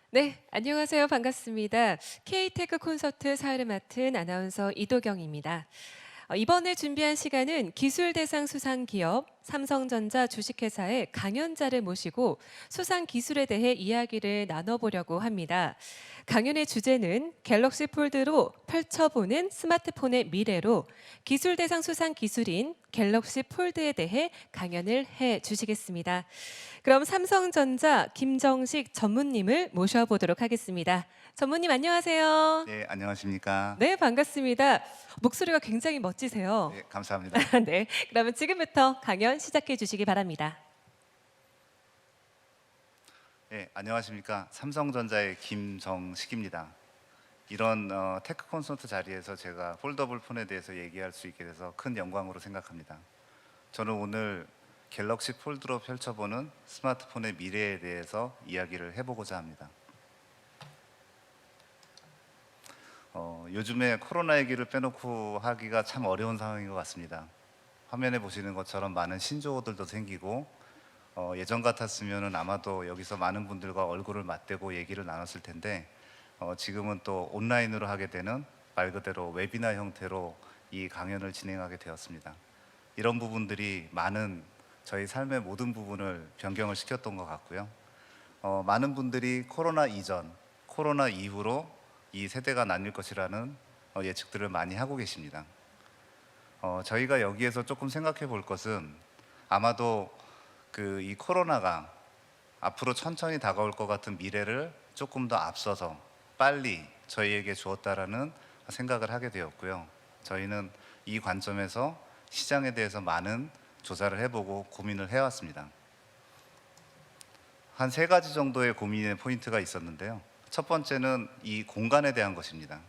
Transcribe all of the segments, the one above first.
네, 안녕하세요. 반갑습니다. K테크 콘서트 사회를 맡은 아나운서 이도경입니다. 이번에 준비한 시간은 기술 대상 수상 기업 삼성전자 주식회사의 강연자를 모시고 수상 기술에 대해 이야기를 나눠보려고 합니다. 강연의 주제는 갤럭시 폴드로 펼쳐보는 스마트폰의 미래로 기술 대상 수상 기술인 갤럭시 폴드에 대해 강연을 해 주시겠습니다. 그럼 삼성전자 김정식 전무님을 모셔보도록 하겠습니다. 전무님 안녕하세요. 네, 안녕하십니까. 네, 반갑습니다. 목소리가 굉장히 멋지세요. 네, 감사합니다. 네, 그러면 지금부터 강연 시작해 주시기 바랍니다. 네, 안녕하십니까. 삼성전자의 김정식입니다. 이런 테크 콘서트 자리에서 제가 폴더블 폰에 대해서 얘기할 수 있게 돼서 큰 영광으로 생각합니다. 저는 오늘 갤럭시 폴드로 펼쳐보는 스마트폰의 미래에 대해서 이야기를 해보고자 합니다. 요즘에 코로나 얘기를 빼놓고 하기가 참 어려운 상황인 것 같습니다. 화면에 보시는 것처럼 많은 신조어들도 생기고 예전 같았으면 아마도 여기서 많은 분들과 얼굴을 맞대고 얘기를 나눴을 텐데 지금은 또 온라인으로 하게 되는 말 그대로 웨비나 형태로 이 강연을 진행하게 되었습니다. 이런 부분들이 많은 저희 삶의 모든 부분을 변경을 시켰던 것 같고요. 많은 분들이 코로나 이전, 코로나 이후로 이 세대가 나뉠 것이라는 예측들을 많이 하고 계십니다. 저희가 여기에서 조금 생각해 볼 것은 아마도 이 코로나가 앞으로 천천히 다가올 것 같은 미래를 조금 더 앞서서 빨리 저희에게 주었다라는 생각을 하게 되었고요. 저희는 이 관점에서 시장에 대해서 많은 조사를 해보고 고민을 해왔습니다. 한 세 가지 정도의 고민의 포인트가 있었는데요. 첫 번째는 이 공간에 대한 것입니다.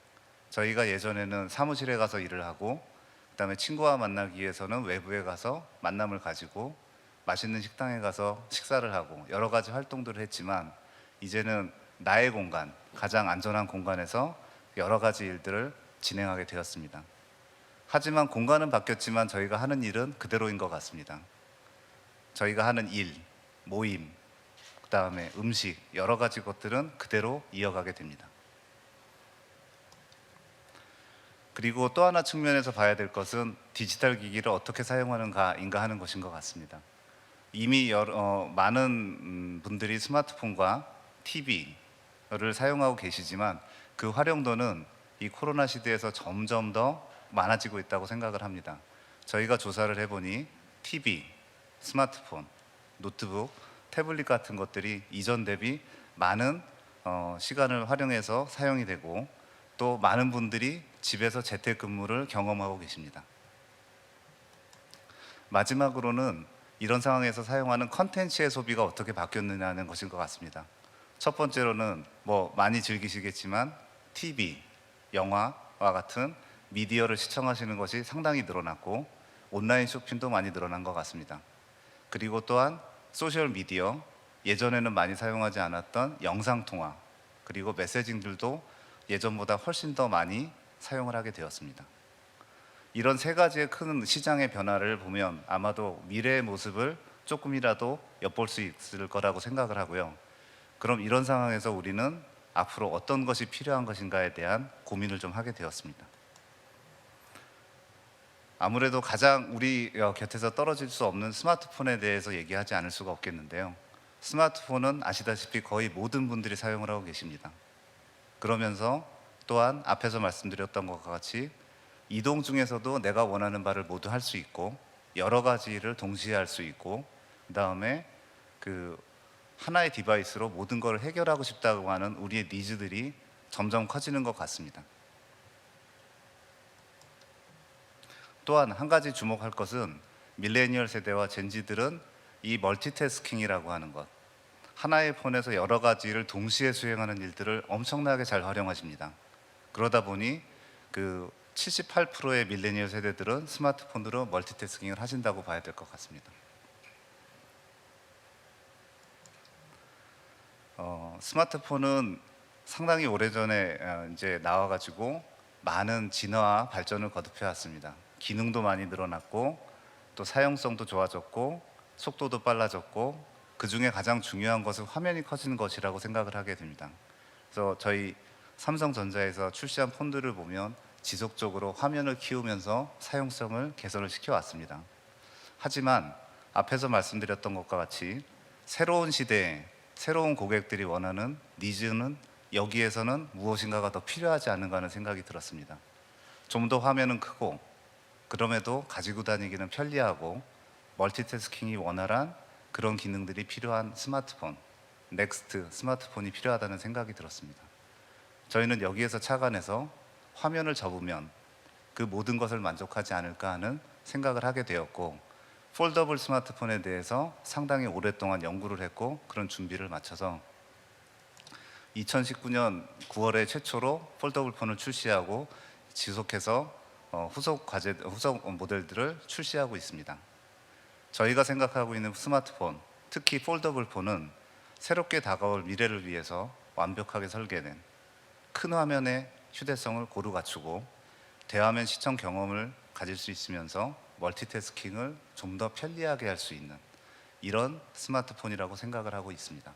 저희가 예전에는 사무실에 가서 일을 하고 그다음에 친구와 만나기 위해서는 외부에 가서 만남을 가지고 맛있는 식당에 가서 식사를 하고 여러 가지 활동들을 했지만 이제는 나의 공간, 가장 안전한 공간에서 여러 가지 일들을 진행하게 되었습니다. 하지만 공간은 바뀌었지만 저희가 하는 일은 그대로인 것 같습니다. 저희가 하는 일, 모임, 그다음에 음식, 여러 가지 것들은 그대로 이어가게 됩니다. 그리고 또 하나 측면에서 봐야 될 것은 디지털 기기를 어떻게 사용하는가인가 하는 것인 것 같습니다. 이미 많은 분들이 스마트폰과 TV를 사용하고 계시지만 그 활용도는 이 코로나 시대에서 점점 더 많아지고 있다고 생각을 합니다. 저희가 조사를 해보니 TV, 스마트폰, 노트북, 태블릿 같은 것들이 이전 대비 많은 시간을 활용해서 사용이 되고 또 많은 분들이 집에서 재택근무를 경험하고 계십니다. 마지막으로는 이런 상황에서 사용하는 컨텐츠의 소비가 어떻게 바뀌었느냐는 것인 것 같습니다. 첫 번째로는 많이 즐기시겠지만 TV, 영화와 같은 미디어를 시청하시는 것이 상당히 늘어났고 온라인 쇼핑도 많이 늘어난 것 같습니다. 그리고 또한 소셜 미디어, 예전에는 많이 사용하지 않았던 영상통화, 그리고 메시징들도 예전보다 훨씬 더 많이 사용을 하게 되었습니다. 이런 세 가지의 큰 시장의 변화를 보면 아마도 미래의 모습을 조금이라도 엿볼 수 있을 거라고 생각을 하고요. 그럼 이런 상황에서 우리는 앞으로 어떤 것이 필요한 것인가에 대한 고민을 좀 하게 되었습니다. 아무래도 가장 우리 곁에서 떨어질 수 없는 스마트폰에 대해서 얘기하지 않을 수가 없겠는데요. 스마트폰은 아시다시피 거의 모든 분들이 사용을 하고 계십니다. 그러면서 또한 앞에서 말씀드렸던 것과 같이 이동 중에서도 내가 원하는 바를 모두 할 수 있고 여러 가지 일을 동시에 할 수 있고 그다음에 하나의 디바이스로 모든 걸 해결하고 싶다고 하는 우리의 니즈들이 점점 커지는 것 같습니다. 또한 한 가지 주목할 것은 밀레니얼 세대와 젠지들은 이 멀티태스킹이라고 하는 것, 하나의 폰에서 여러 가지 일을 동시에 수행하는 일들을 엄청나게 잘 활용하십니다. 그러다 보니 78%의 밀레니얼 세대들은 스마트폰으로 멀티태스킹을 하신다고 봐야 될 것 같습니다. 스마트폰은 상당히 오래전에 이제 나와가지고 많은 진화와 발전을 거듭해 왔습니다. 기능도 많이 늘어났고 또 사용성도 좋아졌고 속도도 빨라졌고 그 중에 가장 중요한 것은 화면이 커지는 것이라고 생각을 하게 됩니다. 그래서 저희 삼성전자에서 출시한 폰들을 보면 지속적으로 화면을 키우면서 사용성을 개선을 시켜왔습니다. 하지만 앞에서 말씀드렸던 것과 같이 새로운 시대에 새로운 고객들이 원하는 니즈는 여기에서는 무엇인가가 더 필요하지 않은가 하는 생각이 들었습니다. 좀 더 화면은 크고 그럼에도 가지고 다니기는 편리하고 멀티태스킹이 원활한 그런 기능들이 필요한 스마트폰, 넥스트 스마트폰이 필요하다는 생각이 들었습니다. 저희는 여기에서 착안해서 화면을 접으면 그 모든 것을 만족하지 않을까 하는 생각을 하게 되었고, 폴더블 스마트폰에 대해서 상당히 오랫동안 연구를 했고 그런 준비를 마쳐서 2019년 9월에 최초로 폴더블 폰을 출시하고 지속해서 후속 모델들을 출시하고 있습니다. 저희가 생각하고 있는 스마트폰, 특히 폴더블 폰은 새롭게 다가올 미래를 위해서 완벽하게 설계된 큰 화면의 휴대성을 고루 갖추고 대화면 시청 경험을 가질 수 있으면서 멀티태스킹을 좀 더 편리하게 할 수 있는 이런 스마트폰이라고 생각을 하고 있습니다.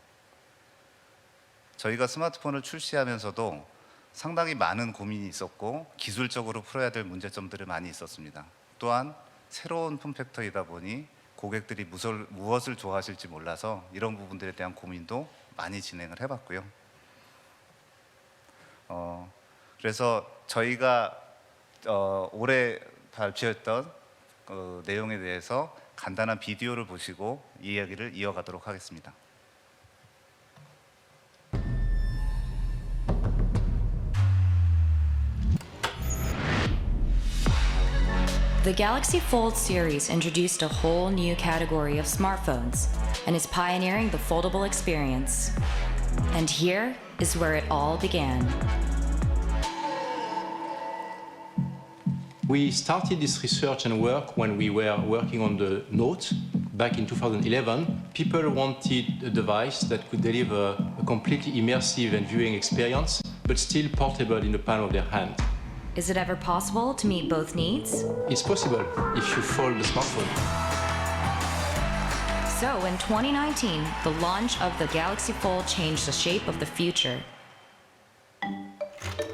저희가 스마트폰을 출시하면서도 상당히 많은 고민이 있었고 기술적으로 풀어야 될 문제점들이 많이 있었습니다. 또한 새로운 폼팩터이다 보니 고객들이 무엇을 좋아하실지 몰라서 이런 부분들에 대한 고민도 많이 진행을 해봤고요. 그래서 저희가 올해 발표했던 내용에 대해서 간단한 비디오를 보시고 이야기를 이어가도록 하겠습니다. The Galaxy Fold series introduced a whole new category of smartphones and is pioneering the foldable experience. And here is where it all began. We started this research and work when we were working on the Note back in 2011. People wanted a device that could deliver a completely immersive and viewing experience, but still portable in the palm of their hand. Is it ever possible to meet both needs? It's possible if you fold the smartphone. So in 2019, the launch of the Galaxy Fold changed the shape of the future.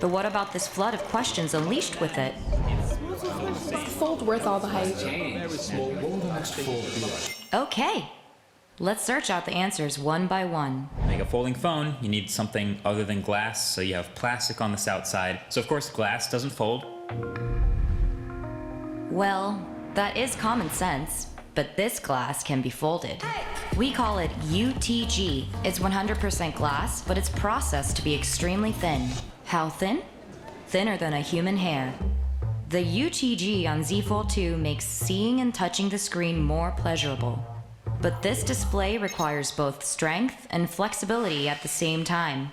But what about this flood of questions unleashed with it? Is the fold worth all the hype? Okay, let's search out the answers one by one. To make a folding phone, you need something other than glass, so you have plastic on this outside. So of course glass doesn't fold. Well, that is common sense, but this glass can be folded. We call it UTG. It's 100% glass, but it's processed to be extremely thin. How thin? Thinner than a human hair. The UTG on Z Fold 2 makes seeing and touching the screen more pleasurable. But this display requires both strength and flexibility at the same time.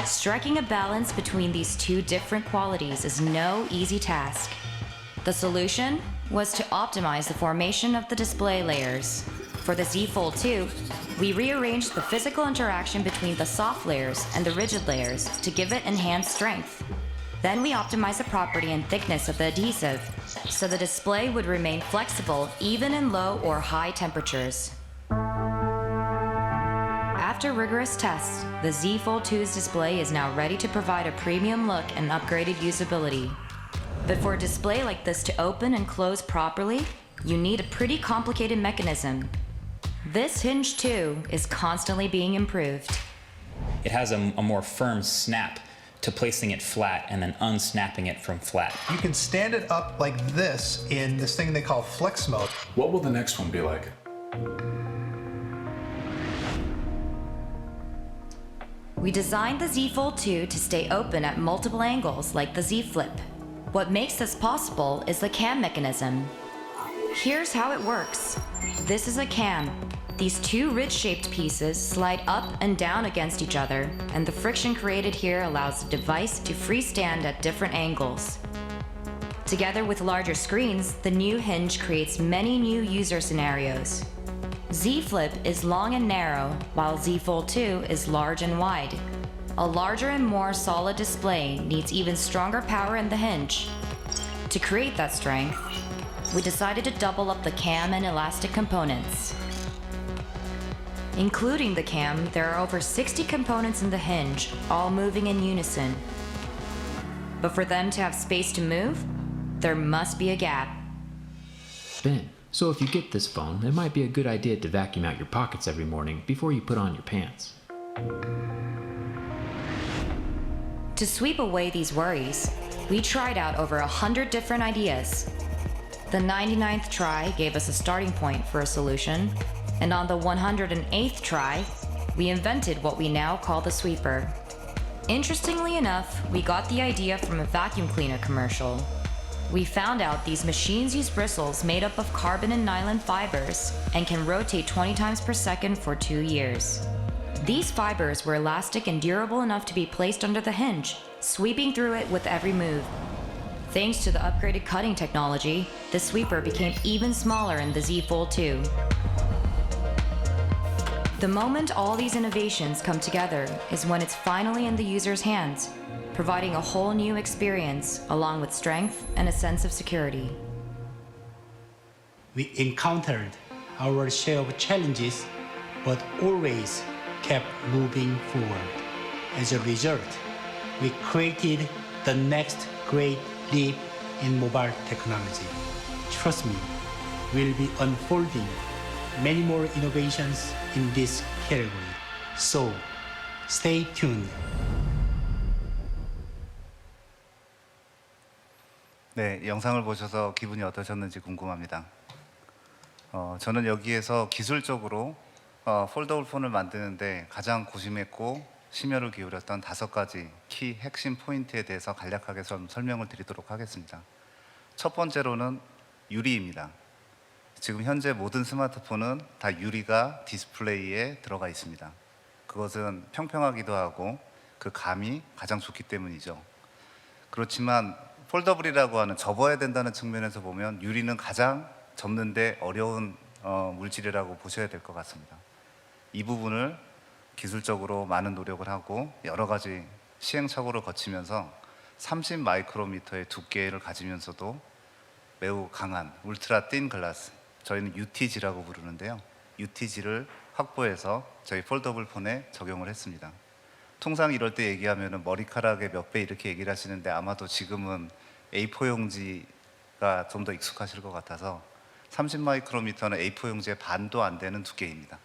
Striking a balance between these two different qualities is no easy task. The solution was to optimize the formation of the display layers. For the Z Fold 2, we rearranged the physical interaction between the soft layers and the rigid layers to give it enhanced strength. Then we optimized the property and thickness of the adhesive, so the display would remain flexible even in low or high temperatures. After rigorous tests, the Z Fold 2's display is now ready to provide a premium look and upgraded usability. But for a display like this to open and close properly, you need a pretty complicated mechanism. This hinge too is constantly being improved. It has a more firm snap to placing it flat and then unsnapping it from flat. You can stand it up like this in this thing they call flex mode. What will the next one be like? We designed the Z Fold 2 to stay open at multiple angles like the Z Flip. What makes this possible is the cam mechanism. Here's how it works. This is a cam. These two ridge-shaped pieces slide up and down against each other, and the friction created here allows the device to freestand at different angles. Together with larger screens, the new hinge creates many new user scenarios. Z Flip is long and narrow, while Z Fold 2 is large and wide. A larger and more solid display needs even stronger power in the hinge. To create that strength, we decided to double up the cam and elastic components. Including the cam, there are over 60 components in the hinge, all moving in unison. But for them to have space to move, there must be a gap. Ben, so if you get this phone, it might be a good idea to vacuum out your pockets every morning before you put on your pants. To sweep away these worries, we tried out over 100 different ideas. The 99th try gave us a starting point for a solution, and on the 108th try, we invented what we now call the sweeper. Interestingly enough, we got the idea from a vacuum cleaner commercial. We found out these machines use bristles made up of carbon and nylon fibers and can rotate 20 times per second for 2 years. These fibers were elastic and durable enough to be placed under the hinge, sweeping through it with every move. Thanks to the upgraded cutting technology, the sweeper became even smaller in the Z Fold 2. The moment all these innovations come together is when it's finally in the user's hands, providing a whole new experience along with strength and a sense of security. We encountered our share of challenges, but always kept moving forward. As a result, we created the next great leap in mobile technology. Trust me, we'll be unfolding many more innovations in this category. So, stay tuned. 네, 영상을 보셔서 기분이 어떠셨는지 궁금합니다. 저는 여기에서 기술적으로 폴더블 폰을 만드는데 가장 고심했고 심혈을 기울였던 5가지 키 핵심 포인트에 대해서 간략하게 설명을 드리도록 하겠습니다. 첫 번째로는 유리입니다. 지금 현재 모든 스마트폰은 다 유리가 디스플레이에 들어가 있습니다. 그것은 평평하기도 하고 그 감이 가장 좋기 때문이죠. 그렇지만 폴더블이라고 하는 접어야 된다는 측면에서 보면 유리는 가장 접는데 어려운 물질이라고 보셔야 될 것 같습니다. 이 부분을 기술적으로 많은 노력을 하고 여러 가지 시행착오를 거치면서 30 마이크로미터의 두께를 가지면서도 매우 강한 울트라 틴 글라스, 저희는 UTG라고 부르는데요. UTG를 확보해서 저희 폴더블 폰에 적용을 했습니다. 통상 이럴 때 얘기하면 머리카락의 몇 배 이렇게 얘기를 하시는데 아마도 지금은 A4 용지가 좀 더 익숙하실 것 같아서 30 마이크로미터는 A4 용지의 반도 안 되는 두께입니다.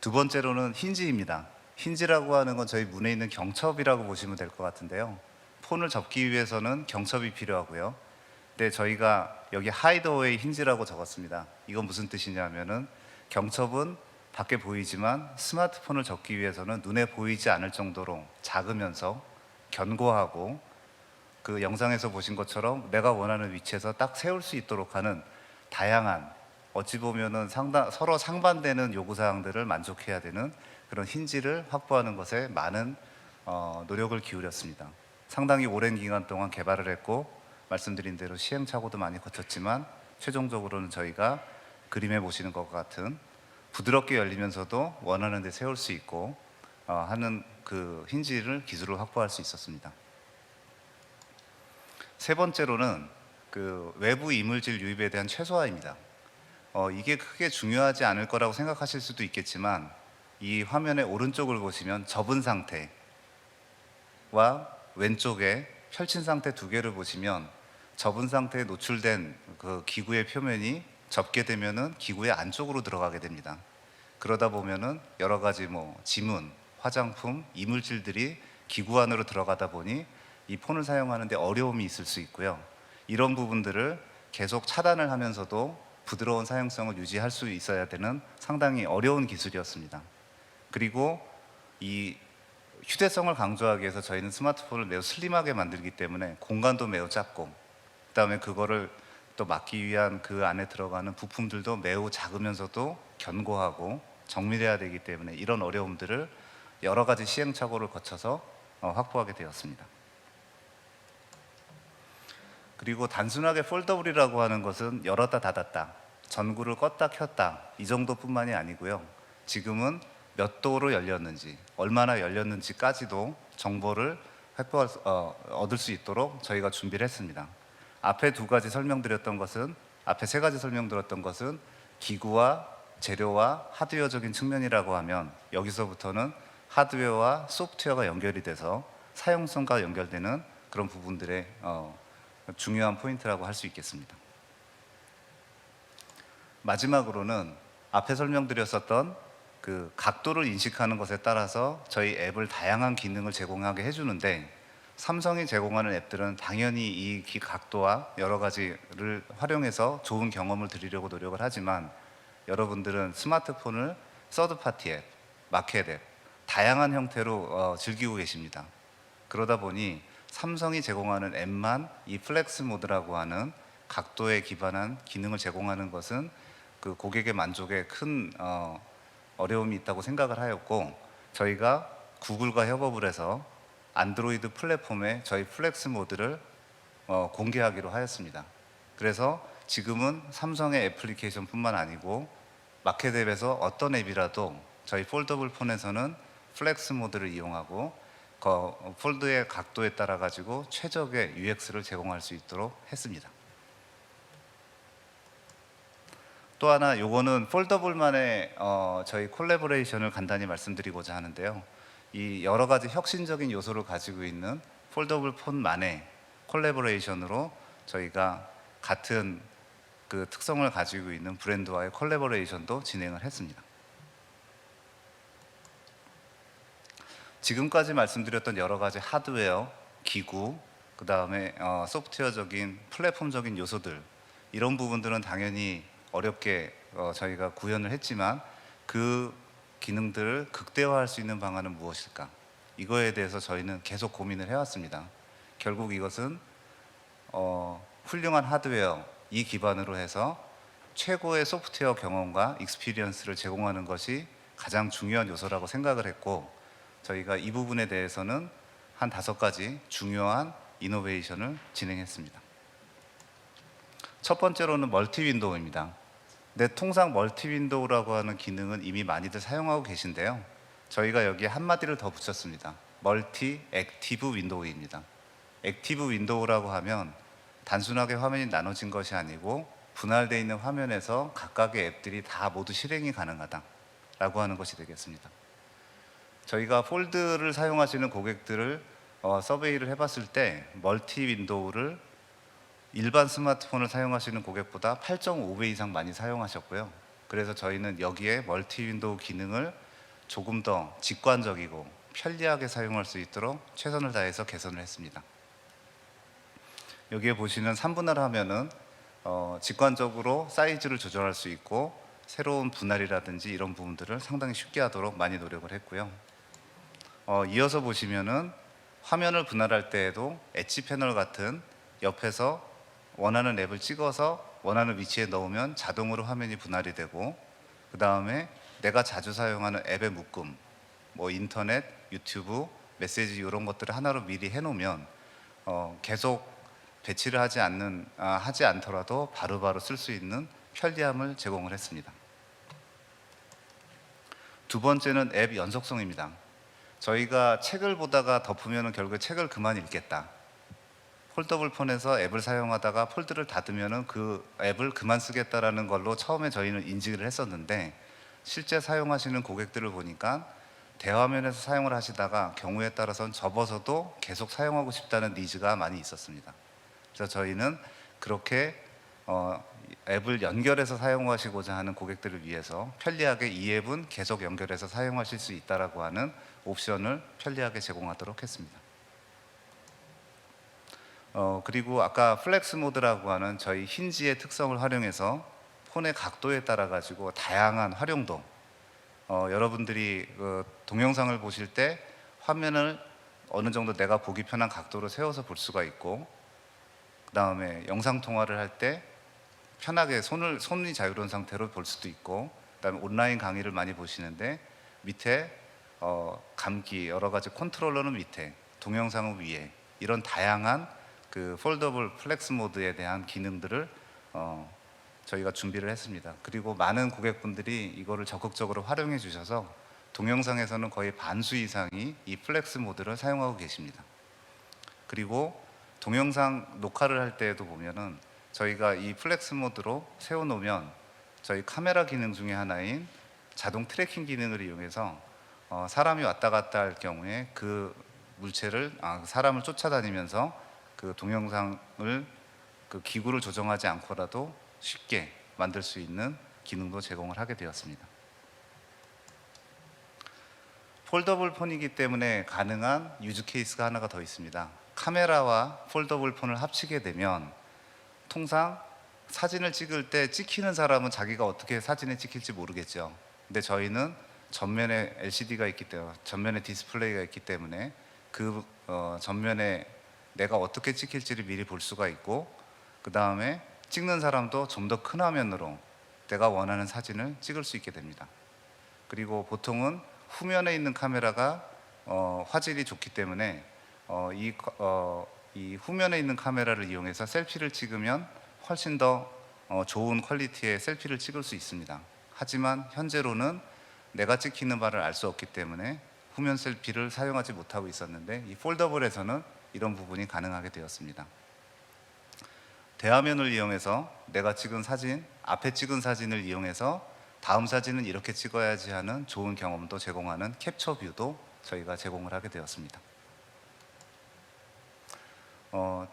두 번째로는 힌지입니다. 힌지라고 하는 건 저희 문에 있는 경첩이라고 보시면 될 것 같은데요. 폰을 접기 위해서는 경첩이 필요하고요. 근데 저희가 여기 하이드어웨이 힌지라고 적었습니다. 이건 무슨 뜻이냐면은 경첩은 밖에 보이지만 스마트폰을 접기 위해서는 눈에 보이지 않을 정도로 작으면서 견고하고 그 영상에서 보신 것처럼 내가 원하는 위치에서 딱 세울 수 있도록 하는 다양한 어찌 보면은 서로 상반되는 요구사항들을 만족해야 되는 그런 힌지를 확보하는 것에 많은 노력을 기울였습니다. 상당히 오랜 기간 동안 개발을 했고 말씀드린 대로 시행착오도 많이 거쳤지만 최종적으로는 저희가 그림에 보시는 것 같은 부드럽게 열리면서도 원하는 데 세울 수 있고 하는 그 힌지를 기술을 확보할 수 있었습니다. 세 번째로는 그 외부 이물질 유입에 대한 최소화입니다. 이게 크게 중요하지 않을 거라고 생각하실 수도 있겠지만 이 화면의 오른쪽을 보시면 접은 상태와 왼쪽에 펼친 상태 두 개를 보시면 접은 상태에 노출된 그 기구의 표면이 접게 되면은 기구의 안쪽으로 들어가게 됩니다. 그러다 보면은 여러 가지 지문, 화장품, 이물질들이 기구 안으로 들어가다 보니 이 폰을 사용하는데 어려움이 있을 수 있고요. 이런 부분들을 계속 차단을 하면서도 부드러운 사용성을 유지할 수 있어야 되는 상당히 어려운 기술이었습니다. 그리고 이 휴대성을 강조하기 위해서 저희는 스마트폰을 매우 슬림하게 만들기 때문에 공간도 매우 작고 그다음에 그거를 또 막기 위한 그 안에 들어가는 부품들도 매우 작으면서도 견고하고 정밀해야 되기 때문에 이런 어려움들을 여러 가지 시행착오를 거쳐서 확보하게 되었습니다. 그리고 단순하게 폴더블이라고 하는 것은 열었다 닫았다, 전구를 껐다 켰다 이 정도뿐만이 아니고요. 지금은 몇 도로 열렸는지, 얼마나 열렸는지까지도 정보를 얻을 수 있도록 저희가 준비를 했습니다. 앞에 세 가지 설명드렸던 것은 기구와 재료와 하드웨어적인 측면이라고 하면 여기서부터는 하드웨어와 소프트웨어가 연결이 돼서 사용성과 연결되는 그런 부분들의 중요한 포인트라고 할 수 있겠습니다. 마지막으로는 앞에 설명드렸었던 그 각도를 인식하는 것에 따라서 저희 앱을 다양한 기능을 제공하게 해주는데, 삼성이 제공하는 앱들은 당연히 이 각도와 여러 가지를 활용해서 좋은 경험을 드리려고 노력을 하지만, 여러분들은 스마트폰을 서드파티 앱, 마켓 앱, 다양한 형태로 즐기고 계십니다. 그러다 보니 삼성이 제공하는 앱만 이 플렉스 모드라고 하는 각도에 기반한 기능을 제공하는 것은 그 고객의 만족에 큰 어려움이 있다고 생각을 하였고, 저희가 구글과 협업을 해서 안드로이드 플랫폼에 저희 플렉스 모드를 공개하기로 하였습니다. 그래서 지금은 삼성의 애플리케이션뿐만 아니고 마켓 앱에서 어떤 앱이라도 저희 폴더블 폰에서는 플렉스 모드를 이용하고 폴드의 각도에 따라 가지고 최적의 UX를 제공할 수 있도록 했습니다. 또 하나, 요거는 폴더블만의 저희 콜래보레이션을 간단히 말씀드리고자 하는데요. 이 여러 가지 혁신적인 요소를 가지고 있는 폴더블 폰만의 콜래보레이션으로 저희가 같은 그 특성을 가지고 있는 브랜드와의 콜래보레이션도 진행을 했습니다. 지금까지 말씀드렸던 여러 가지 하드웨어, 기구, 그 다음에 소프트웨어적인 플랫폼적인 요소들, 이런 부분들은 당연히 어렵게 저희가 구현을 했지만, 그 기능들을 극대화할 수 있는 방안은 무엇일까? 이거에 대해서 저희는 계속 고민을 해왔습니다. 결국 이것은 훌륭한 하드웨어 이 기반으로 해서 최고의 소프트웨어 경험과 익스피리언스를 제공하는 것이 가장 중요한 요소라고 생각을 했고, 저희가 이 부분에 대해서는 한 5가지 중요한 이노베이션을 진행했습니다. 첫 번째로는 멀티 윈도우입니다. 근데 통상 멀티 윈도우라고 하는 기능은 이미 많이들 사용하고 계신데요. 저희가 여기에 한마디를 더 붙였습니다. 멀티 액티브 윈도우입니다. 액티브 윈도우라고 하면 단순하게 화면이 나눠진 것이 아니고 분할되어 있는 화면에서 각각의 앱들이 다 모두 실행이 가능하다라고 하는 것이 되겠습니다. 저희가 폴드를 사용하시는 고객들을 서베이를 해봤을 때 멀티 윈도우를 일반 스마트폰을 사용하시는 고객보다 8.5배 이상 많이 사용하셨고요. 그래서 저희는 여기에 멀티 윈도우 기능을 조금 더 직관적이고 편리하게 사용할 수 있도록 최선을 다해서 개선을 했습니다. 여기에 보시는 3분할 화면은 직관적으로 사이즈를 조절할 수 있고, 새로운 분할이라든지 이런 부분들을 상당히 쉽게 하도록 많이 노력을 했고요. 이어서 보시면은 화면을 분할할 때에도 엣지 패널 같은 옆에서 원하는 앱을 찍어서 원하는 위치에 넣으면 자동으로 화면이 분할이 되고, 그 다음에 내가 자주 사용하는 앱의 묶음, 뭐 인터넷, 유튜브, 메시지 이런 것들을 하나로 미리 해놓으면 계속 배치를 하지 않더라도 바로바로 쓸 수 있는 편리함을 제공을 했습니다. 두 번째는 앱 연속성입니다. 저희가 책을 보다가 덮으면 결국에 책을 그만 읽겠다. 폴더블 폰에서 앱을 사용하다가 폴드를 닫으면 그 앱을 그만 쓰겠다라는 걸로 처음에 저희는 인지를 했었는데, 실제 사용하시는 고객들을 보니까 대화면에서 사용을 하시다가 경우에 따라서는 접어서도 계속 사용하고 싶다는 니즈가 많이 있었습니다. 그래서 저희는 그렇게 앱을 연결해서 사용하시고자 하는 고객들을 위해서 편리하게 이 앱은 계속 연결해서 사용하실 수 있다라고 하는 옵션을 편리하게 제공하도록 했습니다. 그리고 아까 플렉스 모드라고 하는 저희 힌지의 특성을 활용해서 폰의 각도에 따라 가지고 다양한 활용도, 여러분들이 동영상을 보실 때 화면을 어느 정도 내가 보기 편한 각도로 세워서 볼 수가 있고, 그 다음에 영상 통화를 할 때 편하게 손이 자유로운 상태로 볼 수도 있고, 그 다음에 온라인 강의를 많이 보시는데 밑에 감기, 여러 가지 컨트롤러는 밑에, 동영상은 위에, 이런 다양한 그 폴더블 플렉스 모드에 대한 기능들을 저희가 준비를 했습니다. 그리고 많은 고객분들이 이거를 적극적으로 활용해 주셔서 동영상에서는 거의 반수 이상이 이 플렉스 모드를 사용하고 계십니다. 그리고 동영상 녹화를 할 때에도 보면은 저희가 이 플렉스 모드로 세워놓으면 저희 카메라 기능 중에 하나인 자동 트래킹 기능을 이용해서 사람이 왔다 갔다 할 경우에 그 물체를 사람을 쫓아다니면서 그 동영상을 그 기구를 조정하지 않고라도 쉽게 만들 수 있는 기능도 제공을 하게 되었습니다. 폴더블 폰이기 때문에 가능한 유즈 케이스가 하나가 더 있습니다. 카메라와 폴더블 폰을 합치게 되면 통상 사진을 찍을 때 찍히는 사람은 자기가 어떻게 사진에 찍힐지 모르겠죠. 근데 저희는 전면에 LCD가 있기 때문에, 전면에 디스플레이가 있기 때문에 그 전면에 내가 어떻게 찍힐지를 미리 볼 수가 있고, 그 다음에 찍는 사람도 좀 더 큰 화면으로 내가 원하는 사진을 찍을 수 있게 됩니다. 그리고 보통은 후면에 있는 카메라가 화질이 좋기 때문에 이 후면에 있는 카메라를 이용해서 셀피를 찍으면 훨씬 더 좋은 퀄리티의 셀피를 찍을 수 있습니다. 하지만 현재로는 내가 찍히는 바를 알 수 없기 때문에 후면 셀피를 사용하지 못하고 있었는데, 이 폴더블에서는 이런 부분이 가능하게 되었습니다. 대화면을 이용해서 내가 찍은 사진, 앞에 찍은 사진을 이용해서 다음 사진은 이렇게 찍어야지 하는 좋은 경험도 제공하는 캡처 뷰도 저희가 제공을 하게 되었습니다.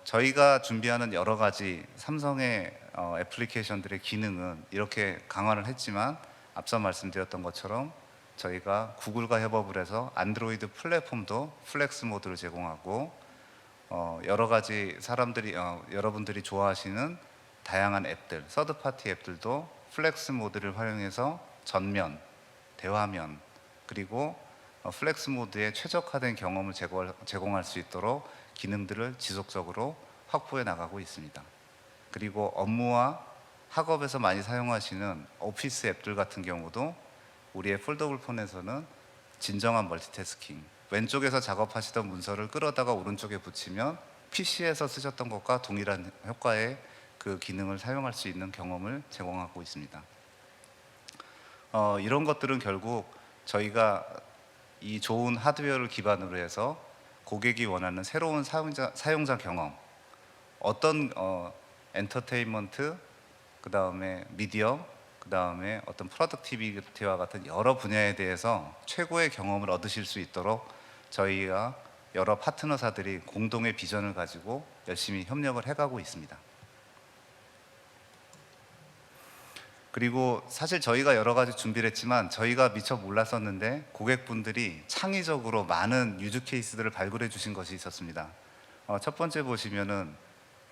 저희가 준비하는 여러 가지 삼성의 애플리케이션들의 기능은 이렇게 강화를 했지만, 앞서 말씀드렸던 것처럼 저희가 구글과 협업을 해서 안드로이드 플랫폼도 플렉스 모드를 제공하고, 여러 가지 여러분들이 좋아하시는 다양한 앱들, 서드 파티 앱들도 플렉스 모드를 활용해서 전면, 대화면, 그리고 플렉스 모드에 최적화된 경험을 제공할 수 있도록 기능들을 지속적으로 확보해 나가고 있습니다. 그리고 업무와 학업에서 많이 사용하시는 오피스 앱들 같은 경우도 우리의 폴더블 폰에서는 진정한 멀티태스킹, 왼쪽에서 작업하시던 문서를 끌어다가 오른쪽에 붙이면 PC에서 쓰셨던 것과 동일한 효과의 그 기능을 사용할 수 있는 경험을 제공하고 있습니다. 이런 것들은 결국 저희가 이 좋은 하드웨어를 기반으로 해서 고객이 원하는 새로운 사용자 경험, 어떤 엔터테인먼트, 그 다음에 미디어, 그 다음에 어떤 프로덕티비티와 같은 여러 분야에 대해서 최고의 경험을 얻으실 수 있도록 저희가 여러 파트너사들이 공동의 비전을 가지고 열심히 협력을 해가고 있습니다. 그리고 사실 저희가 여러 가지 준비를 했지만 저희가 미처 몰랐었는데 고객분들이 창의적으로 많은 유즈 케이스들을 발굴해 주신 것이 있었습니다. 첫 번째 보시면은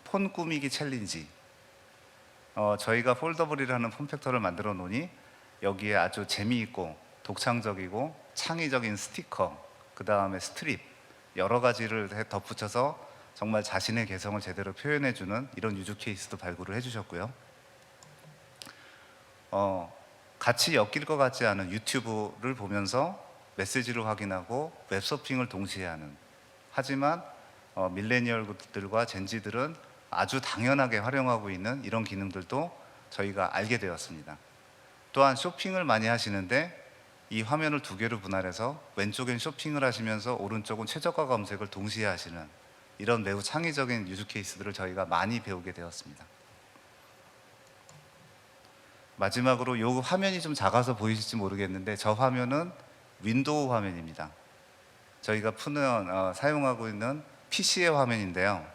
폰 꾸미기 챌린지. 저희가 폴더블이라는 폼팩터를 만들어 놓으니 여기에 아주 재미있고 독창적이고 창의적인 스티커, 그 다음에 스트립, 여러 가지를 덧붙여서 정말 자신의 개성을 제대로 표현해 주는 이런 유즈 케이스도 발굴을 해 주셨고요. 같이 엮일 것 같지 않은 유튜브를 보면서 메시지를 확인하고 웹서핑을 동시에 하는, 하지만 밀레니얼들과 젠지들은 아주 당연하게 활용하고 있는 이런 기능들도 저희가 알게 되었습니다. 또한 쇼핑을 많이 하시는데 이 화면을 두 개로 분할해서 왼쪽엔 쇼핑을 하시면서 오른쪽은 최저가 검색을 동시에 하시는 이런 매우 창의적인 유즈 케이스들을 저희가 많이 배우게 되었습니다. 마지막으로 이 화면이 좀 작아서 보이실지 모르겠는데 저 화면은 윈도우 화면입니다. 저희가 사용하고 있는 PC의 화면인데요.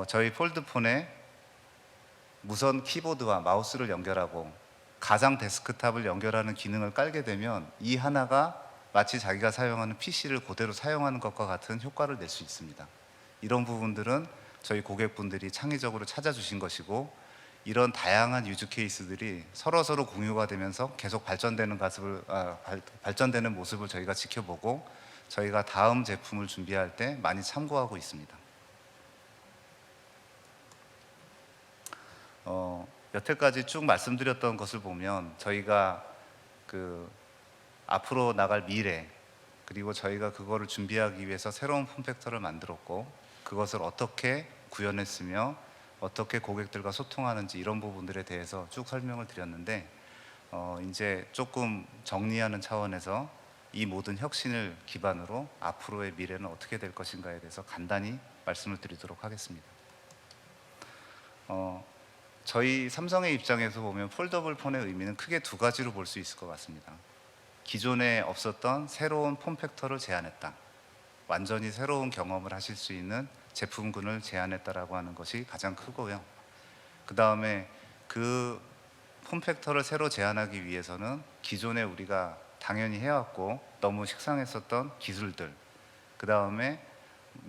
저희 폴드폰에 무선 키보드와 마우스를 연결하고 가상 데스크탑을 연결하는 기능을 깔게 되면 이 하나가 마치 자기가 사용하는 PC를 그대로 사용하는 것과 같은 효과를 낼 수 있습니다. 이런 부분들은 저희 고객분들이 창의적으로 찾아주신 것이고, 이런 다양한 유즈 케이스들이 서로 공유가 되면서 계속 발전되는 모습을 저희가 지켜보고 저희가 다음 제품을 준비할 때 많이 참고하고 있습니다. 여태까지 쭉 말씀드렸던 것을 보면 저희가 앞으로 나갈 미래, 그리고 저희가 그거를 준비하기 위해서 새로운 폼팩터를 만들었고 그것을 어떻게 구현했으며 어떻게 고객들과 소통하는지 이런 부분들에 대해서 쭉 설명을 드렸는데, 이제 조금 정리하는 차원에서 이 모든 혁신을 기반으로 앞으로의 미래는 어떻게 될 것인가에 대해서 간단히 말씀을 드리도록 하겠습니다. 저희 삼성의 입장에서 보면 폴더블 폰의 의미는 크게 두 가지로 볼 수 있을 것 같습니다. 기존에 없었던 새로운 폼팩터를 제안했다. 완전히 새로운 경험을 하실 수 있는 제품군을 제안했다라고 하는 것이 가장 크고요. 그 다음에 그 폼팩터를 새로 제안하기 위해서는 기존에 우리가 당연히 해왔고 너무 식상했었던 기술들, 그 다음에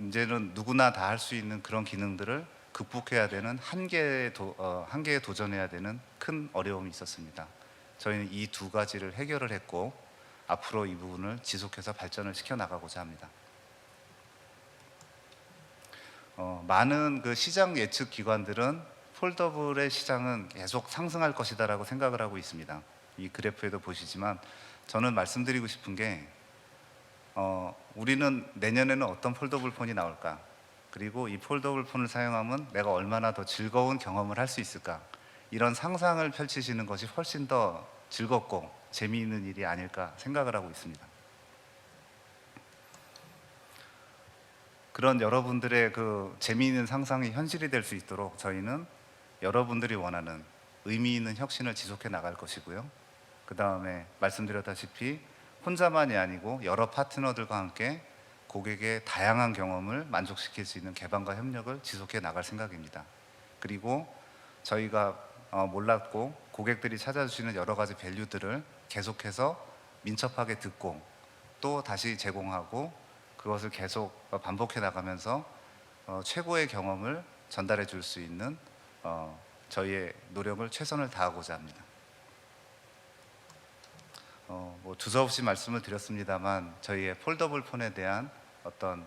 이제는 누구나 다 할 수 있는 그런 기능들을 극복해야 되는 한계에 도전해야 되는 큰 어려움이 있었습니다. 저희는 이 두 가지를 해결을 했고 앞으로 이 부분을 지속해서 발전을 시켜 나가고자 합니다. 많은 그 시장 예측 기관들은 폴더블의 시장은 계속 상승할 것이다라고 생각을 하고 있습니다. 이 그래프에도 보시지만 저는 말씀드리고 싶은 게 우리는 내년에는 어떤 폴더블 폰이 나올까? 그리고 이 폴더블 폰을 사용하면 내가 얼마나 더 즐거운 경험을 할 수 있을까? 이런 상상을 펼치시는 것이 훨씬 더 즐겁고 재미있는 일이 아닐까 생각을 하고 있습니다. 그런 여러분들의 그 재미있는 상상이 현실이 될 수 있도록 저희는 여러분들이 원하는 의미 있는 혁신을 지속해 나갈 것이고요. 그 다음에 말씀드렸다시피 혼자만이 아니고 여러 파트너들과 함께 고객의 다양한 경험을 만족시킬 수 있는 개방과 협력을 지속해 나갈 생각입니다. 그리고 저희가 몰랐고 고객들이 찾아주시는 여러 가지 밸류들을 계속해서 민첩하게 듣고 또 다시 제공하고 그것을 계속 반복해 나가면서 최고의 경험을 전달해 줄 수 있는 저희의 노력을 최선을 다하고자 합니다. 뭐 두서없이 말씀을 드렸습니다만 저희의 폴더블 폰에 대한 어떤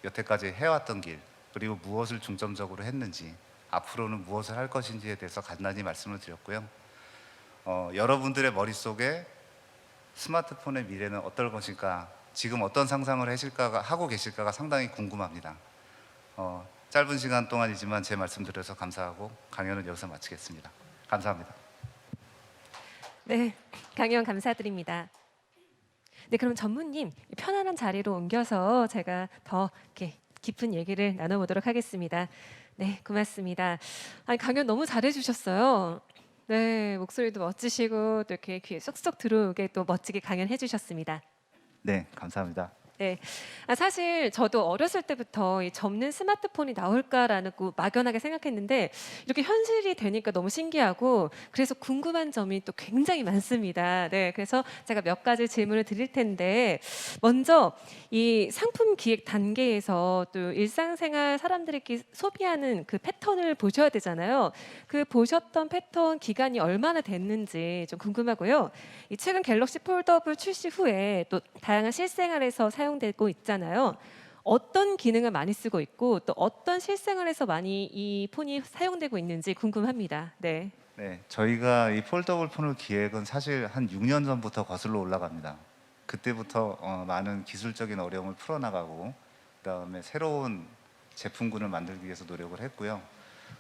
여태까지 해왔던 길 그리고 무엇을 중점적으로 했는지 앞으로는 무엇을 할 것인지에 대해서 간단히 말씀을 드렸고요. 여러분들의 머릿속에 스마트폰의 미래는 어떨 것일까, 지금 어떤 상상을 하고 계실까가 상당히 궁금합니다. 짧은 시간 동안이지만 제 말씀 드려서 감사하고 강연은 여기서 마치겠습니다. 감사합니다. 네, 강연 감사드립니다. 네, 그럼 전무님 편안한 자리로 옮겨서 제가 더 이렇게 깊은 얘기를 나눠보도록 하겠습니다. 네, 고맙습니다. 아니, 강연 너무 잘해주셨어요. 네, 목소리도 멋지시고 또 이렇게 귀에 쏙쏙 들어오게 또 멋지게 강연해 주셨습니다. 네, 감사합니다. 네, 사실 저도 어렸을 때부터 이 접는 스마트폰이 나올까라는 거 막연하게 생각했는데 이렇게 현실이 되니까 너무 신기하고 그래서 궁금한 점이 또 굉장히 많습니다. 네, 그래서 제가 몇 가지 질문을 드릴 텐데 먼저 이 상품 기획 단계에서 또 일상생활 사람들이 소비하는 그 패턴을 보셔야 되잖아요. 그 보셨던 패턴 기간이 얼마나 됐는지 좀 궁금하고요. 이 최근 갤럭시 폴더블 출시 후에 또 다양한 실생활에서 사용되고 있잖아요. 어떤 기능을 많이 쓰고 있고 또 어떤 실생활에서 많이 이 폰이 사용되고 있는지 궁금합니다. 네. 네, 저희가 이 폴더블 폰을 기획은 사실 한 6년 전부터 거슬러 올라갑니다. 그때부터 많은 기술적인 어려움을 풀어나가고 그다음에 새로운 제품군을 만들기 위해서 노력을 했고요.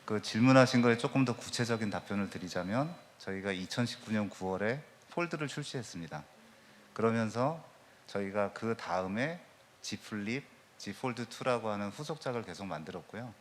그 질문하신 거에 조금 더 구체적인 답변을 드리자면 저희가 2019년 9월에 폴드를 출시했습니다. 그러면서 저희가 그 다음에 Z 플립, Z 폴드 2라고 하는 후속작을 계속 만들었고요.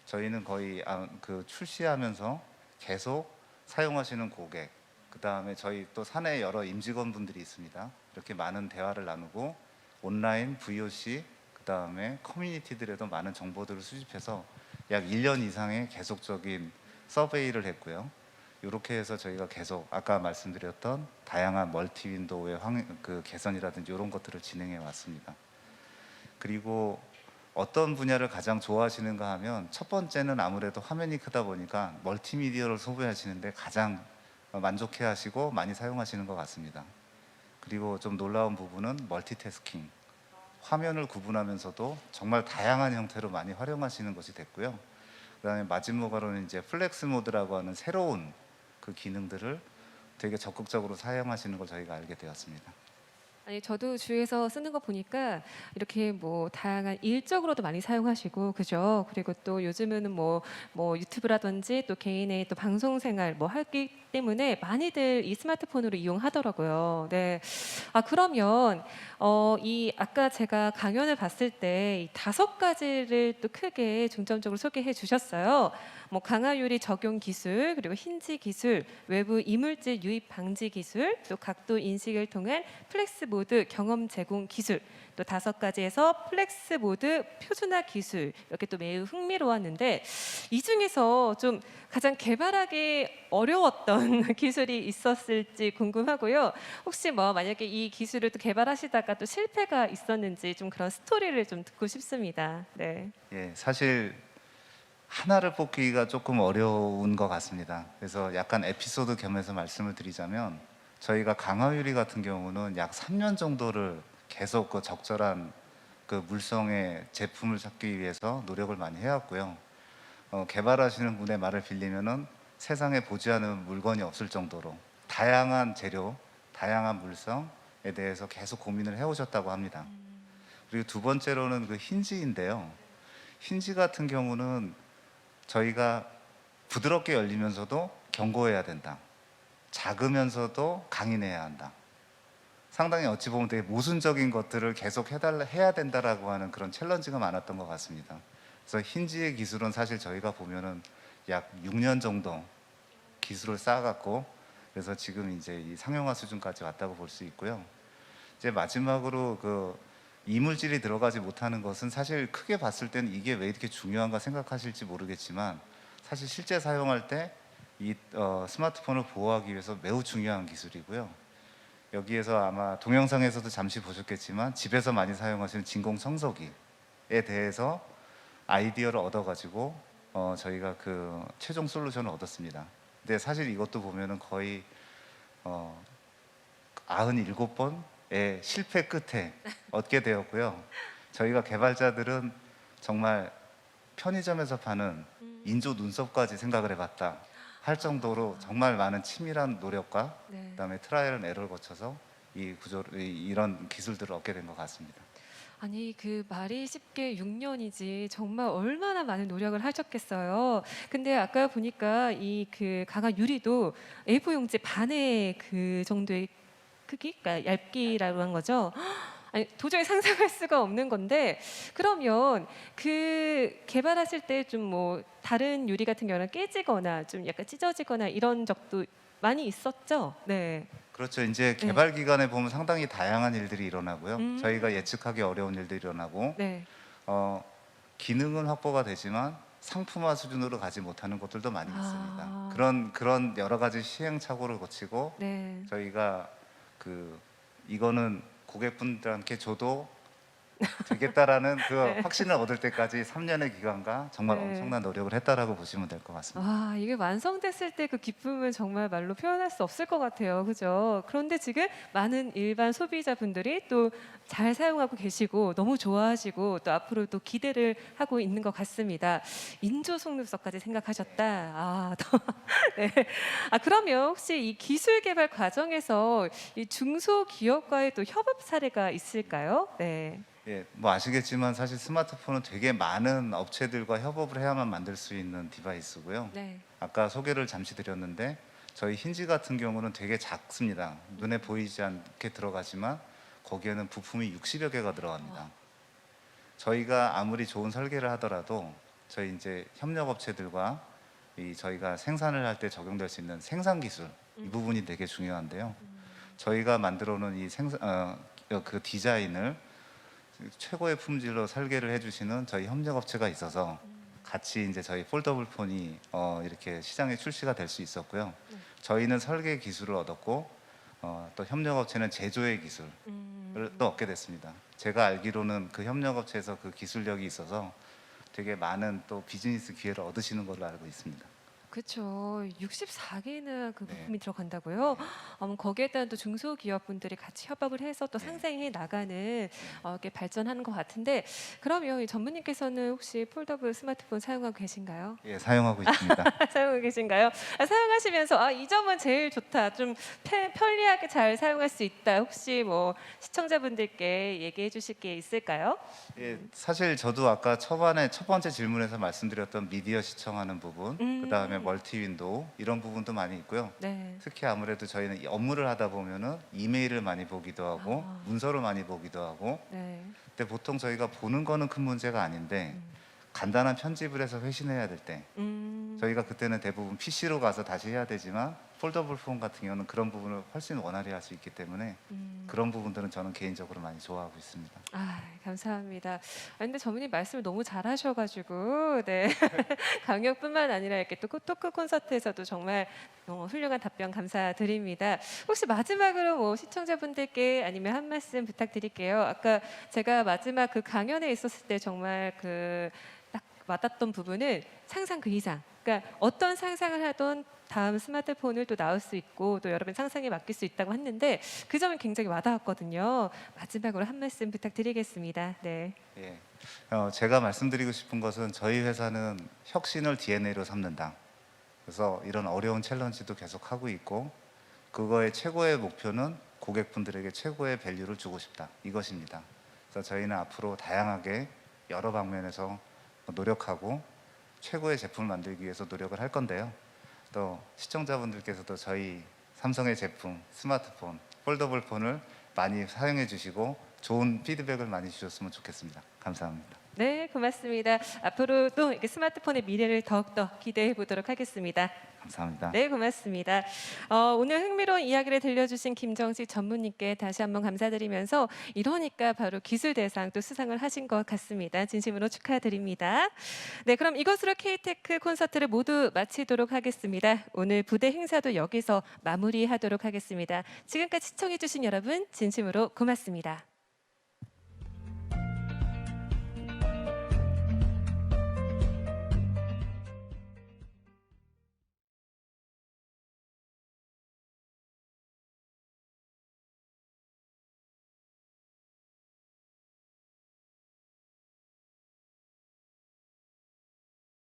저희는 거의 그 출시하면서 계속 사용하시는 고객, 그 다음에 저희 또 사내 여러 임직원분들이 있습니다. 이렇게 많은 대화를 나누고 온라인, VOC, 그 다음에 커뮤니티들에도 많은 정보들을 수집해서 약 1년 이상의 계속적인 서베이를 했고요. 이렇게 해서 저희가 계속 아까 말씀드렸던 다양한 멀티 윈도우의 그 개선이라든지 이런 것들을 진행해 왔습니다. 그리고 어떤 분야를 가장 좋아하시는가 하면 첫 번째는 아무래도 화면이 크다 보니까 멀티미디어를 소비하시는데 가장 만족해 하시고 많이 사용하시는 것 같습니다. 그리고 좀 놀라운 부분은 멀티태스킹, 화면을 구분하면서도 정말 다양한 형태로 많이 활용하시는 것이 됐고요. 그다음에 마지막으로는 이제 플렉스 모드라고 하는 새로운 그 기능들을 되게 적극적으로 사용하시는 걸 저희가 알게 되었습니다. 아니 저도 주위에서 쓰는 거 보니까 이렇게 뭐 다양한 일적으로도 많이 사용하시고 그죠? 그리고 또 요즘에는 뭐 유튜브라든지 또 개인의 또 방송 생활 뭐 하기 때문에 많이들 이 스마트폰으로 이용하더라고요. 네. 그러면 이 아까 제가 강연을 봤을 때 이 5가지를 또 크게 중점적으로 소개해 주셨어요. 뭐 강화 유리 적용 기술, 그리고 힌지 기술, 외부 이물질 유입 방지 기술, 또 각도 인식을 통한 플렉스 모드 경험 제공 기술, 또 5가지에서 플렉스 모드 표준화 기술, 이렇게 또 매우 흥미로웠는데 이 중에서 좀 가장 개발하기 어려웠던 기술이 있었을지 궁금하고요. 혹시 뭐 만약에 이 기술을 또 개발하시다가 또 실패가 있었는지 좀 그런 스토리를 좀 듣고 싶습니다. 네. 예, 사실 하나를 뽑기가 조금 어려운 것 같습니다. 그래서 약간 에피소드 겸해서 말씀을 드리자면 저희가 강화유리 같은 경우는 약 3년 정도를 계속 그 적절한 그 물성의 제품을 찾기 위해서 노력을 많이 해왔고요. 개발하시는 분의 말을 빌리면은 세상에 보지 않은 물건이 없을 정도로 다양한 재료, 다양한 물성에 대해서 계속 고민을 해오셨다고 합니다. 그리고 두 번째로는 그 힌지인데요. 힌지 같은 경우는 저희가 부드럽게 열리면서도 견고해야 된다. 작으면서도 강인해야 한다. 상당히 어찌 보면 되게 모순적인 것들을 계속 해야 된다라고 하는 그런 챌린지가 많았던 것 같습니다. 그래서 힌지의 기술은 사실 저희가 보면은 약 6년 정도 기술을 쌓아갔고, 그래서 지금 이제 이 상용화 수준까지 왔다고 볼 수 있고요. 이제 마지막으로 그 이물질이 들어가지 못하는 것은 사실 크게 봤을 때는 이게 왜 이렇게 중요한가 생각하실지 모르겠지만 사실 실제 사용할 때 이 스마트폰을 보호하기 위해서 매우 중요한 기술이고요. 여기에서 아마 동영상에서도 잠시 보셨겠지만 집에서 많이 사용하시는 진공청소기에 대해서 아이디어를 얻어가지고 저희가 그 최종 솔루션을 얻었습니다. 근데 사실 이것도 보면은 거의 97번의 실패 끝에 얻게 되었고요. 저희가 개발자들은 정말 편의점에서 파는 인조 눈썹까지 생각을 해봤다 할 정도로 정말 많은 치밀한 노력과 네. 그다음에 트라이얼 앤 에러를 거쳐서 이런 기술들을 얻게 된 것 같습니다. 아니 그 말이 쉽게 6년이지 정말 얼마나 많은 노력을 하셨겠어요. 근데 아까 보니까 이 그 강화 유리도 A4 용지 반의 그 정도의 크기, 그러니까 얇기라고 한 거죠. 아니 도저히 상상할 수가 없는 건데 그러면 그 개발하실 때 좀 뭐 다른 유리 같은 경우는 깨지거나 좀 약간 찢어지거나 이런 적도 많이 있었죠. 네. 그렇죠. 이제 개발 기간에 보면 상당히 다양한 일들이 일어나고요. 저희가 예측하기 어려운 일들이 일어나고 네. 기능은 확보가 되지만 상품화 수준으로 가지 못하는 것들도 많이 아. 있습니다. 그런 여러 가지 시행착오를 거치고 네. 저희가 이거는 고객분들한테 줘도 되겠다라는 그 확신을 얻을 때까지 3년의 기간과 정말 네. 엄청난 노력을 했다라고 보시면 될 것 같습니다. 아, 이게 완성됐을 때 그 기쁨은 정말 말로 표현할 수 없을 것 같아요. 그죠? 그런데 지금 많은 일반 소비자분들이 또 잘 사용하고 계시고 너무 좋아하시고 또 앞으로도 기대를 하고 있는 것 같습니다. 인조 속눈썹까지 생각하셨다. 아, 네. 아, 그러면 혹시 이 기술 개발 과정에서 이 중소기업과의 또 협업 사례가 있을까요? 네. 예, 뭐 아시겠지만 사실 스마트폰은 되게 많은 업체들과 협업을 해야만 만들 수 있는 디바이스고요. 네. 아까 소개를 잠시 드렸는데 저희 힌지 같은 경우는 되게 작습니다. 눈에 보이지 않게 들어가지만 거기에는 부품이 60여 개가 들어갑니다. 저희가 아무리 좋은 설계를 하더라도 저희 이제 협력 업체들과 저희가 생산을 할 때 적용될 수 있는 생산 기술 이 부분이 되게 중요한데요. 저희가 만들어 놓은 그 디자인을 최고의 품질로 설계를 해주시는 저희 협력 업체가 있어서 같이 이제 저희 폴더블 폰이 이렇게 시장에 출시가 될 수 있었고요. 저희는 설계 기술을 얻었고 또 협력 업체는 제조의 기술을 또 얻게 됐습니다. 제가 알기로는 그 협력 업체에서 그 기술력이 있어서 되게 많은 또 비즈니스 기회를 얻으시는 걸로 알고 있습니다. 그렇죠. 64개나 그 부품이 들어간다고요? 거기에 따른 또 중소기업분들이 같이 협업을 해서 또 상생해 나가는 이렇게 발전하는 것 같은데 그러면 이 전무님께서는 혹시 폴더블 스마트폰 사용하고 계신가요? 예, 사용하고 있습니다. 사용하고 계신가요? 사용하시면서 이 점은 제일 좋다. 좀 편리하게 잘 사용할 수 있다. 혹시 뭐 시청자분들께 얘기해 주실 게 있을까요? 예, 사실 저도 아까 초반에 첫 번째 질문에서 말씀드렸던 미디어 시청하는 부분, 그 다음에 멀티 윈도우 이런 부분도 많이 있고요. 네. 특히 아무래도 저희는 이 업무를 하다 보면은 이메일을 많이 보기도 하고 문서를 많이 보기도 하고 네. 근데 보통 저희가 보는 거는 큰 문제가 아닌데 간단한 편집을 해서 회신해야 될 때 저희가 그때는 대부분 PC로 가서 다시 해야 되지만 폴더블 폰 같은 경우는 그런 부분을 훨씬 원활히 할 수 있기 때문에 그런 부분들은 저는 개인적으로 많이 좋아하고 있습니다. 아, 감사합니다. 근데 전무님 말씀을 너무 잘하셔가지고 네 강연뿐만 아니라 이렇게 또 토크 콘서트에서도 정말 훌륭한 답변 감사드립니다. 혹시 마지막으로 뭐 시청자분들께 아니면 한 말씀 부탁드릴게요. 아까 제가 마지막 그 강연에 있었을 때 정말 그 딱 와닿던 부분은 상상 그 이상. 그러니까 어떤 상상을 하던 다음 스마트폰을 또 나올 수 있고 또 여러분 상상에 맡길 수 있다고 했는데 그 점이 굉장히 와닿았거든요. 마지막으로 한 말씀 부탁드리겠습니다. 네. 예, 제가 말씀드리고 싶은 것은 저희 회사는 혁신을 DNA로 삼는다. 그래서 이런 어려운 챌린지도 계속 하고 있고 그거의 최고의 목표는 고객분들에게 최고의 밸류를 주고 싶다. 이것입니다. 그래서 저희는 앞으로 다양하게 여러 방면에서 노력하고 최고의 제품을 만들기 위해서 노력을 할 건데요. 또 시청자분들께서도 저희 삼성의 제품, 스마트폰, 폴더블 폰을 많이 사용해 주시고 좋은 피드백을 많이 주셨으면 좋겠습니다. 감사합니다. 네, 고맙습니다. 앞으로 또 이렇게 스마트폰의 미래를 더욱더 기대해 보도록 하겠습니다. 감사합니다. 네, 고맙습니다. 오늘 흥미로운 이야기를 들려주신 김정식 전무님께 다시 한번 감사드리면서 이러니까 바로 기술대상 또 수상을 하신 것 같습니다. 진심으로 축하드립니다. 네, 그럼 이것으로 K테크 콘서트를 모두 마치도록 하겠습니다. 오늘 부대 행사도 여기서 마무리하도록 하겠습니다. 지금까지 시청해주신 여러분 진심으로 고맙습니다.